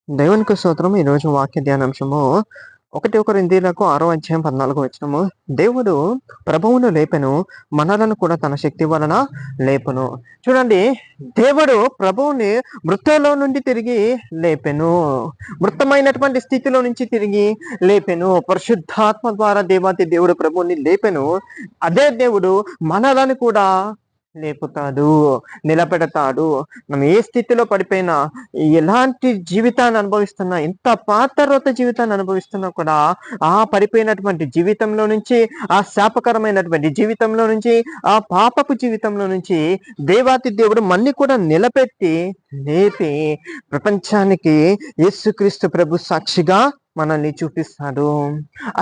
దేవునికి స్తోత్రం. ఈరోజు వాక్య ధ్యానాంశము 1 కొరింథీయులకు 6:14 దేవుడు ప్రభువును లేపెను, మనలను కూడా తన శక్తి వలన లేపును. చూడండి, దేవుడు ప్రభువుని మృతుల్లో నుండి తిరిగి లేపెను. మృతమైనటువంటి స్థితిలో నుంచి తిరిగి లేపెను. పరిశుద్ధాత్మ ద్వారా దేవాతి దేవుడు ప్రభువుని లేపెను. అదే దేవుడు మనలను కూడా లేపుతాడు, నిలబెడతాడు. మనం ఏ స్థితిలో పడిపోయినా, ఎలాంటి జీవితాన్ని అనుభవిస్తున్నా, ఎంత పాతరోత జీవితాన్ని అనుభవిస్తున్నా కూడా ఆ పడిపోయినటువంటి జీవితంలో నుంచి, ఆ శాపకరమైనటువంటి జీవితంలో నుంచి, ఆ పాపపు జీవితంలో నుంచి దేవాతి దేవుడు మన్ని కూడా నిలబెట్టి లేపి ప్రపంచానికి యేసుక్రీస్తు ప్రభు సాక్షిగా మనల్ని చూపిస్తాడు.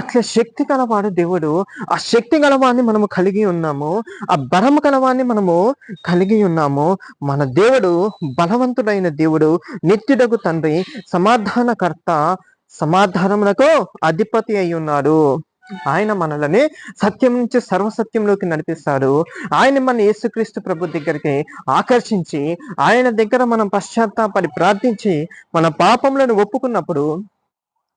అట్లా శక్తి గలవాడు దేవుడు. ఆ శక్తి గలవాన్ని మనము కలిగి ఉన్నాము. ఆ బలము గలవాన్ని మనము కలిగి ఉన్నాము. మన దేవుడు బలవంతుడైన దేవుడు, నిత్యుడగు తండ్రి, సమాధానకర్త, సమాధానములకు అధిపతి అయి ఉన్నాడు. ఆయన మనల్ని సత్యం నుంచి సర్వసత్యంలోకి నడిపిస్తాడు. ఆయన మన యేసుక్రీస్తు ప్రభు దగ్గరికి ఆకర్షించి, ఆయన దగ్గర మనం పశ్చాత్తాపడి ప్రార్థించి మన పాపములను ఒప్పుకున్నప్పుడు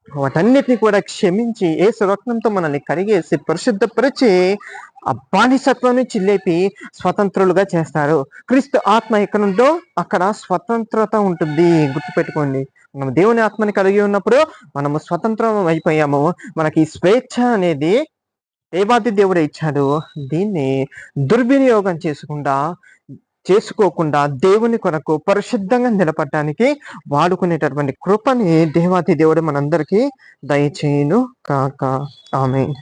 వాటన్నిటిని కూడా క్షమించి యేసు రక్తంతో మనల్ని కడిగేసి పరిశుద్ధపరిచి ఆ బానిసత్వం నుంచి లేపి స్వతంత్రులుగా చేస్తారు. క్రీస్తు ఆత్మ ఎక్కడుందో అక్కడ స్వతంత్రత ఉంటుంది. గుర్తుపెట్టుకోండి, మనం దేవుని ఆత్మని కలిగి ఉన్నప్పుడు మనము స్వతంత్రం అయిపోయాము. మనకి స్వేచ్ఛ అనేది దేవాది దేవుడే ఇచ్చాడు. దీన్ని దుర్వినియోగం చేసుకోకుండా దేవుని కొరకు పరిశుద్ధంగా నిలబడటానికి వాడుకునేటటువంటి కృపని దేవాతి దేవుడు మనందరికీ దయచేయును కాక. ఆమేన్.